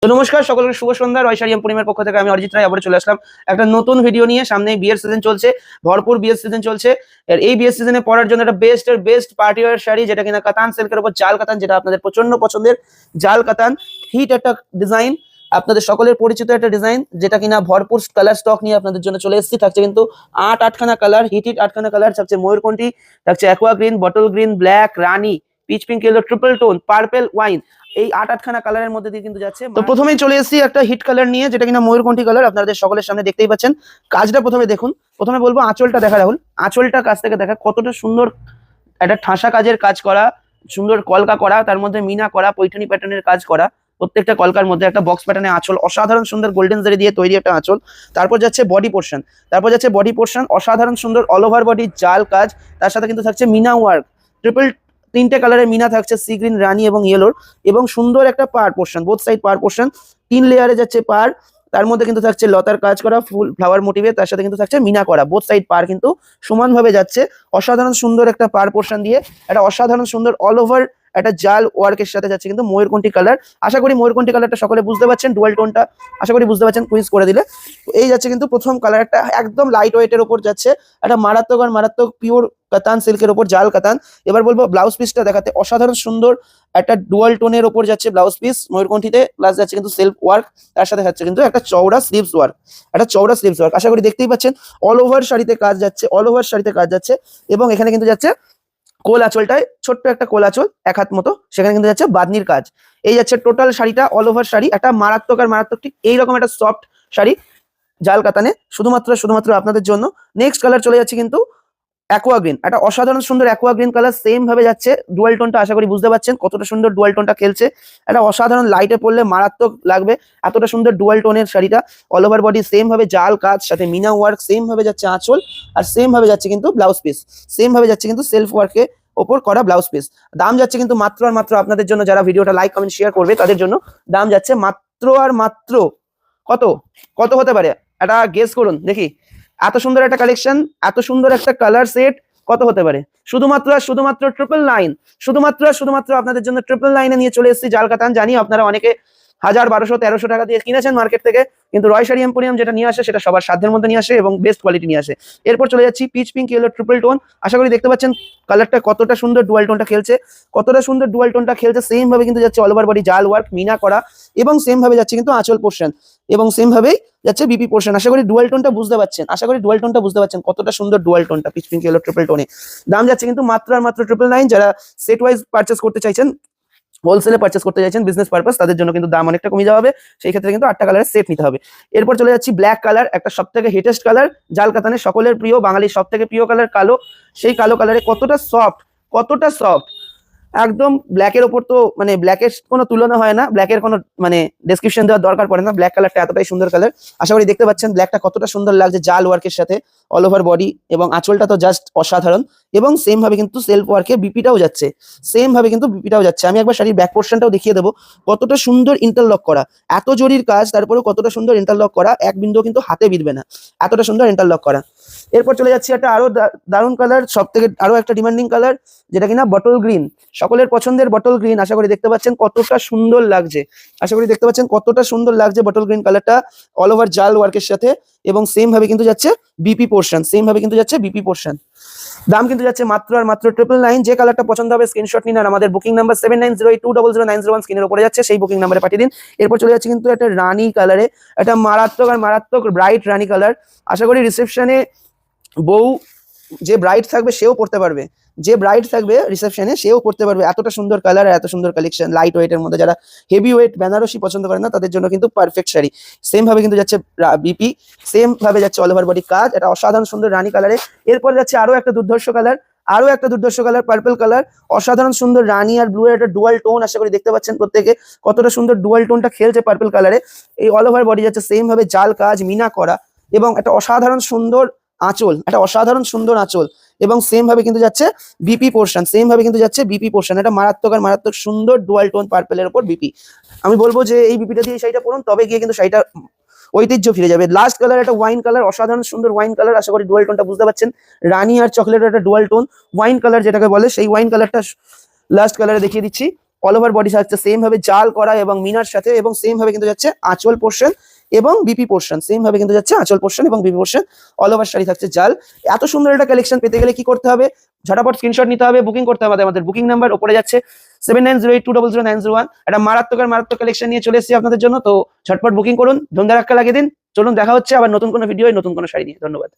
তো নমস্কার সকলকে, শুভ সন্ধ্যা। রয়শাড়ি এম্পোরিয়ামের পক্ষ থেকে আমি অরিজিৎ রায় আবার চলে আসলাম একটা নতুন ভিডিও নিয়ে। সামনে বিয়ের সিজন চলছে, ভরপুর বিয়ের সিজন চলছে। আর এই বিয়ের সিজনে পরার জন্য একটা বেস্ট পার্টি ওয়্যার শাড়ি, যেটা কিনা কাতান সিল্কের উপর জাল কাতান, যেটা আপনাদের প্রচন্ড পছন্দের জাল কাতান। হিট একটা ডিজাইন, আপনাদের সকলের পরিচিত একটা ডিজাইন, যেটা কিনা ভরপুর কালার স্টক নিয়ে আপনাদের জন্য চলে এসেছি। থাকছে কিন্তু আটখানা কালার, হিট আটখানা কালার থাকছে। ময়ূরকণ্ঠী থাকছে, aqua green, bottle green, black, রানী, peach pink, yellow, triple tone, purple, wine, এই আটখানা কালারের মধ্যে দিয়ে কিন্তু যাচ্ছে। তো প্রথমেই চলে এসেছি একটা হিট কালার নিয়ে, যেটা কিনা ময়ূরকণ্ঠী কালার। আপনাদের সকলের সামনে দেখতেই পাচ্ছেন। কাজটা প্রথমে দেখুন। প্রথমে বলবো আঁচলটা দেখা, রাহুল আঁচলটা কাছ থেকে দেখা, কতটা সুন্দর একটা ঠাসা কাজের কাজ করা, সুন্দর কলকা করা, তার মধ্যে মিনা করা, পৈঠনি প্যাটার্নের কাজ করা। প্রত্যেকটা কলকার মধ্যে একটা বক্স প্যাটার্নের আঁচল, অসাধারণ সুন্দর গোল্ডেন জারি দিয়ে তৈরি একটা আঁচল। তারপর যাচ্ছে বডি পোর্শন, অসাধারণ সুন্দর অল ওভার বডি জাল কাজ। তার সাথে কিন্তু থাকছে মিনা ওয়ার্ক, তিনটে কালারের মিনা থাকছে, সি গ্রিন, রানী এবং ইয়েলোর। এবং সুন্দর একটা পার পোর্শন, বোথ সাইড পার পোর্শন, 3 লেয়ারে যাচ্ছে পার। তার মধ্যে কিন্তু থাকছে লতার কাজ করা, ফুল ফ্লাওয়ার মোটিভে, তার সাথে কিন্তু থাকছে মিনা করা। বোথ সাইড পার কিন্তু সমানভাবে যাচ্ছে। অসাধারণ সুন্দর একটা পার পোর্শন দিয়ে একটা অসাধারণ সুন্দর অল ওভার একটা জাল ওয়ার্কের সাথে যাচ্ছে কিন্তু ময়ূরকণ্ঠী কালার। আশা করি ময়ূরকণ্ঠী কালারটা সকলে বুঝতে পারছেন, ডুয়াল টোনটা আশা করি বুঝতে পারছেন, কুইজ করে দিলে। তো এই যাচ্ছে কিন্তু প্রথম কালার, একটা একদম লাইট ওয়েটের উপর যাচ্ছে, একটা মারাত্মক পিওর কাতান সিল্কের উপর জাল কাতান। এবার বলবো ব্লাউজ পিসটা দেখাতে। অসাধারণ সুন্দর একটা ডুয়াল টোনের উপর যাচ্ছে ব্লাউজ পিস ময়ূরকণ্ঠীতে, প্লাস যাচ্ছে কিন্তু সেলফ ওয়ার্ক, তার সাথে যাচ্ছে কিন্তু একটা চওড়া স্লিভস ওয়ার্ক, আশা করি দেখতেই পাচ্ছেন। অল ওভার শাড়িতে কাজ যাচ্ছে, এবং এখানে কিন্তু যাচ্ছে কোল আঁচলটায় ছোট্ট একটা কোল আঁচল, 1 হাত মতো, সেখানে কিন্তু যাচ্ছে বাদনির কাজ। এই যাচ্ছে টোটাল শাড়িটা, অল ওভার শাড়ি, একটা মারাত্মক ঠিক এইরকম একটা সফট শাড়ি জাল কাতানে, শুধুমাত্র আপনাদের জন্য। নেক্সট কালার চলে যাচ্ছে কিন্তু অ্যাকোয়া গ্রিন, একটা অসাধারণ সুন্দর অ্যাকোয়া গ্রিন কালার, সেম ভাবে যাচ্ছে ডুয়াল টোনটা। আশা করি বুঝতে পারছেন কতটা সুন্দর ডুয়াল টোনটা খেলছে। একটা অসাধারণ লাইটে পড়লে মারাত্মক লাগবে, এতটা সুন্দর ডুয়াল টোনের শাড়িটা। অল ওভার বডি সেম ভাবে জাল কাজ, সাথে মিনা ওয়ার্ক, সেম ভাবে যাচ্ছে আঁচল, আর সেম ভাবে যাচ্ছে কিন্তু ব্লাউজ পিস, সেম ভাবে যাচ্ছে কিন্তু সেলফ ওয়ার্কে ওপর করা ব্লাউজ পিস। দাম যাচ্ছে কিন্তু মাত্র আপনাদের জন্য, যারা ভিডিওটা লাইক কমেন্ট শেয়ার করবে তাদের জন্য দাম যাচ্ছে মাত্র কত কত হতে পারে, একটা গেস করুন দেখি। এত সুন্দর একটা কালেকশন, এত সুন্দর একটা কালার সেট, কত হতে পারে? শুধুমাত্র 999, শুধুমাত্র আপনাদের জন্য 999 নিয়ে চলে এসেছি জাল কাতান। জানি আপনারা অনেকে 1000, 1200, 1300 টাকা দিয়ে কিনেছেন মার্কেট থেকে, কিন্তু রয়শাড়ি এম্পোরিয়াম যেটা নিয়ে আসে সেটা সবার সাধ্যের মধ্যে নিয়ে আসে এবং বেস্ট কোয়ালিটি নিয়ে আসে। এরপর চলে যাচ্ছি peach pink, yellow, triple tone. আশা করি দেখতে পাচ্ছেন কালারটা কতটা সুন্দর ডুয়াল টোনটা খেলছে, সেম ভাবে কিন্তু যাচ্ছে অল ওভার বডি জাল ওয়ার্ক, মিনা করা, এবং সেম ভাবে যাচ্ছে কিন্তু আঁচল পোর্শন, এবং সেম ভাবেই যাচ্ছে বিপি পোর্শন। আশা করি ডুয়াল টোনটা বুঝতে পারছেন, কতটা সুন্দর ডুয়াল টোনটা পিচ পিঙ্ক, ইয়েলো, ট্রিপল টোনে। দাম যাচ্ছে কিন্তু মাত্র 999। যারা সেট ওয়াইজ পারচেস করতে চাইছেন, হোলসেলে পারচেস করতে চাইছেন বিজনেস পারপাস, তাদের জন্য কিন্তু দাম অনেকটা কমে যাবে। সেই ক্ষেত্রে কিন্তু 8টা কালারের সেট নিতে হবে। এরপর চলে যাচ্ছি ব্ল্যাক কালার, একটা সবথেকে হিটেস্ট কালার জাল কাতানের, সকলের প্রিয়, বাঙালির সবথেকে প্রিয় কালার কালো। সেই কালো কালারে কতটা সফট, একদম ব্ল্যাকের ওপর তো মানে ব্ল্যাকের কোনো তুলনা হয় না, ব্ল্যাকের কোনো মানে ডেসক্রিপশন দেওয়ার দরকার পড়ে না। ব্ল্যাক কালারটা এতটাই সুন্দর কালার। আশা করি দেখতে পাচ্ছেন ব্ল্যাকটা কতটা সুন্দর লাগছে জাল ওয়ার্কের সাথে, অল ওভার বডি, এবং আঁচলটা তো জাস্ট অসাধারণ। এবং সেম ভাবে কিন্তু সেলফ ওয়ার্কে বিপিটাও যাচ্ছে, আমি একবার শাড়ির ব্যাক পোর্শনটাও দেখিয়ে দেবো, কতটা সুন্দর ইন্টারলক করা, এত জরির কাজ, তারপরেও কতটা সুন্দর ইন্টারলক করা, এক বিন্দু কিন্তু হাতে বিঁধবে না, এতটা সুন্দর ইন্টারলক করা। এরপর চলে যাচ্ছি একটা আরো দারুণ কালার, সবথেকে আরো একটা ডিমান্ডিং কালার, যেটা কিনা বটল গ্রিন, সকলের পছন্দের বটল গ্রিন। আশা করি দেখতে পাচ্ছেন কতটা সুন্দর লাগছে, বটল গ্রিন কালারটা অল ওভার জাল ওয়ার্কের সাথে, এবং সেম ভাবে কিন্তু যাচ্ছে বিপি পোর্শন, দাম কিন্তু যাচ্ছে মাত্র 999। যে কালারটা পছন্দ হবে স্ক্রিনশট নিন, আর আমাদের বুকিং নাম্বার 7908200901 স্ক্রিনের উপরে যাচ্ছে, সেই বুকিং নাম্বারে পাঠিয়ে দিন। এরপর চলে যাচ্ছে কিন্তু একটা রানী কালারে, একটা মারাত্মক ব্রাইট রানী কালার। আশা করি রিসেপশনে বউ যে ব্রাইড থাকবে সেও পড়তে পারবে, এতটা সুন্দর কালার আর এত সুন্দর কালেকশন। লাইট ওয়েটের মধ্যে যারা হেভি ওয়েট বেনারসি পছন্দ করেন না, তাদের জন্য কিন্তু পারফেক্ট শাড়ি। সেম ভাবে কিন্তু যাচ্ছে বিপি, সেম ভাবে যাচ্ছে অল ওভার বডি কাজ, এটা অসাধারণ সুন্দর রানী কালারে। এরপর যাচ্ছে আরো একটা দুর্ধর্ষ কালার, পার্পল কালার, অসাধারণ সুন্দর রানী আর ব্লু এর একটা ডুয়াল টোন। আশা করি দেখতে পাচ্ছেন প্রত্যেকে কতটা সুন্দর ডুয়াল টোনটা খেলছে পার্পল কালারে। এই অল ওভার বডি যাচ্ছে সেম ভাবে জাল কাজ, মিনা করা, এবং একটা অসাধারণ সুন্দর আঁচল, এবং সেম ভাবে কিন্তু যাচ্ছে বিপি পোর্শন, এটা মারাত্মক সুন্দর ডুয়াল টোন পার্পেলের উপর বিপি। আমি বলবো যে এই বিপিটা দিয়ে শাড়িটা পরুন, তবে গিয়ে কিন্তু শাড়িটা ঐতিহ্য ফিরে যাবে। লাস্ট কালার একটা ওয়াইন কালার, অসাধারণ সুন্দর ওয়াইন কালার। আশা করি ডুয়াল টোনটা বুঝতে পারছেন, রানী আর চকলেটের একটা ডুয়াল টোন ওয়াইন কালার যেটাকে বলে, সেই ওয়াইন কালারটা লাস্ট কালারে দেখিয়ে দিচ্ছি। অল ওভার বডি থাকছে সেম ভাবে জাল করা এবং মিনার সাথে, এবং সেম ভাবে কিন্তু যাচ্ছে আঁচল পোর্শন এবং বিপি পোর্শন, সেম ভাবে কিন্তু যাচ্ছে আঁচল পোর্শন এবং BP portion, all over sari থাকছে জাল। এত সুন্দর একটা কালেকশন পেতে গেলে কি করতে হবে, ঝটাপট স্ক্রিনশট নিতে হবে, বুকিং করতে হবে। আমাদের বুকিং নাম্বার উপরে যাচ্ছে 7908200901। একটা মারাত্মক কালেকশন নিয়ে চলে এসেছি আপনাদের জন্য। তো ঝটপট বুকিং করুন, ধুমধারাক্কা লাগিয়ে দিন। চলুন দেখা হচ্ছে আবার নতুন কোনো ভিডিও, নতুন কোনো শাড়ি নিয়ে। ধন্যবাদ।